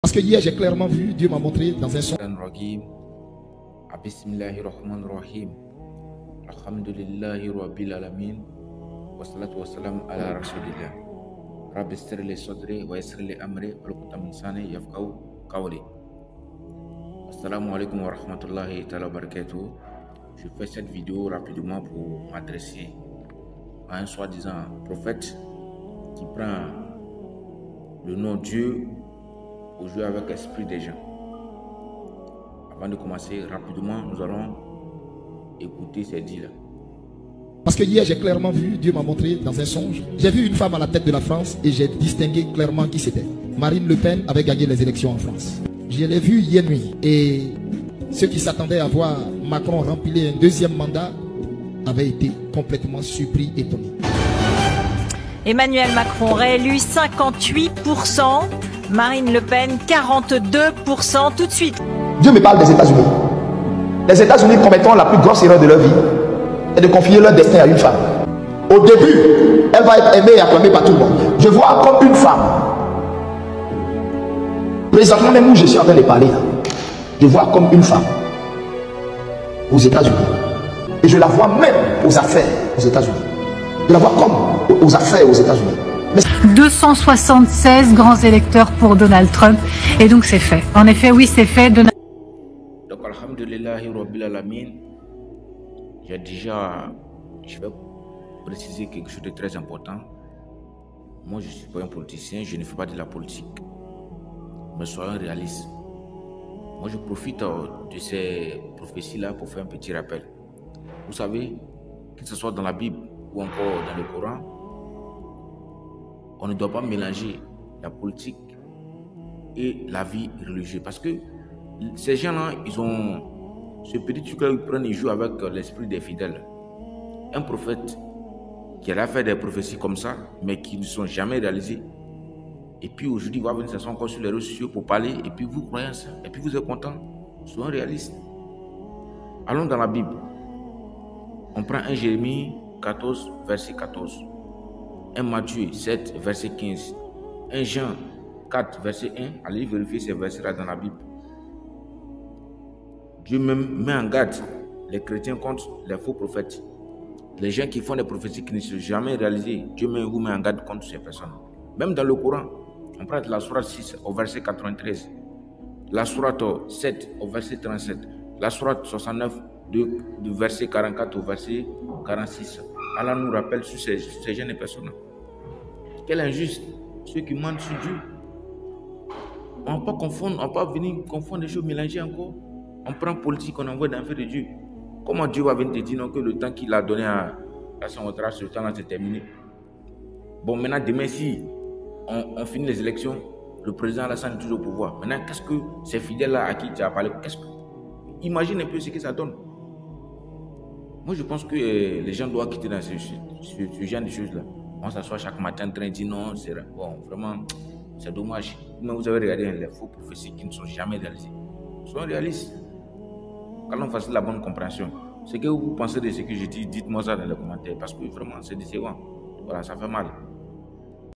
Parce que hier, j'ai clairement vu, Dieu m'a montré dans un son. Bismillahirrahmanirrahim. Alhamdulillahi rabbil alamin. Wassalatu wassalam ala rasulillah. Rabbi stir li sadri wa yassir li amri wa luqtam min lisani yafqahu qawli. Assalamu alaikum wa rahmatullahi ta'ala wa barakatuh. Je fais cette vidéo rapidement pour m'adresser à un soi-disant prophète qui prend le nom Dieu pour jouer avec l'esprit des gens. Avant de commencer rapidement, nous allons écouter ces dits-là. Parce que hier, j'ai clairement vu, Dieu m'a montré dans un songe. J'ai vu une femme à la tête de la France et j'ai distingué clairement qui c'était. Marine Le Pen avait gagné les élections en France. Je l'ai vu hier nuit et ceux qui s'attendaient à voir Macron remplir un deuxième mandat avaient été complètement surpris, étonnés. Emmanuel Macron réélu 58%, Marine Le Pen 42%. Tout de suite. Dieu me parle des États-Unis. Les États-Unis commettront la plus grosse erreur de leur vie et de confier leur destin à une femme. Au début, elle va être aimée et acclamée par tout le monde. Je vois comme une femme. Présentement même où je suis en train de parler, je vois comme une femme aux États-Unis. Et je la vois même aux affaires aux États-Unis. Je la vois comme aux affaires aux États-Unis. 276 grands électeurs pour Donald Trump. Et donc c'est fait. En effet, oui, c'est fait. Donc, alhamdulillahi rabbil alamin. Je vais préciser quelque chose de très important. Moi, je ne suis pas un politicien, je ne fais pas de la politique. Mais soyons réalistes. Moi, je profite de ces prophéties-là pour faire un petit rappel. Vous savez, que ce soit dans la Bible ou encore dans le Coran, on ne doit pas mélanger la politique et la vie religieuse. Parce que ces gens-là, ils ont ce petit truc-là, ils prennent et jouent avec l'esprit des fidèles. Un prophète qui a fait des prophéties comme ça, mais qui ne sont jamais réalisées. Et puis aujourd'hui, il va venir s'asseoir encore sur les réseaux sociaux pour parler, et puis vous croyez ça, et puis vous êtes content. Soyons réalistes. Allons dans la Bible. On prend un Jérémie 14, verset 14. Un Matthieu 7, verset 15. Un Jean 4, verset 1. Allez vérifier ces versets-là dans la Bible. Dieu même met en garde les chrétiens contre les faux prophètes. Les gens qui font des prophéties qui ne sont jamais réalisées, Dieu même vous met en garde contre ces personnes. Même dans le Coran, on prend la sourate 6 au verset 93, la sourate 7 au verset 37, la sourate 69 du verset 44 au verset 46. Allah nous rappelle sur ces jeunes personnes. Quel injuste, ceux qui mentent sur Dieu. On ne va pas confondre, on ne va pas venir confondre des choses mélangées encore. On prend politique, on envoie dans l'enfer de Dieu. Comment Dieu va venir te dire non, que le temps qu'il a donné à son outrage, ce temps-là, c'est terminé. Bon, maintenant, demain, si on finit les élections, le président Alassane est toujours au pouvoir. Maintenant, qu'est-ce que ces fidèles-là à qui tu as parlé, imagine un peu ce que ça donne. Moi, je pense que les gens doivent quitter dans ce genre de choses-là. On s'assoit chaque matin en train de dire non, c'est bon, vraiment, c'est dommage. Mais vous avez regardé les faux prophéties qui ne sont jamais réalisées. Soyons réalistes. Allons faire la bonne compréhension. Ce que vous pensez de ce que je dis, dites-moi ça dans les commentaires parce que vraiment, c'est décevant. Voilà, ça fait mal.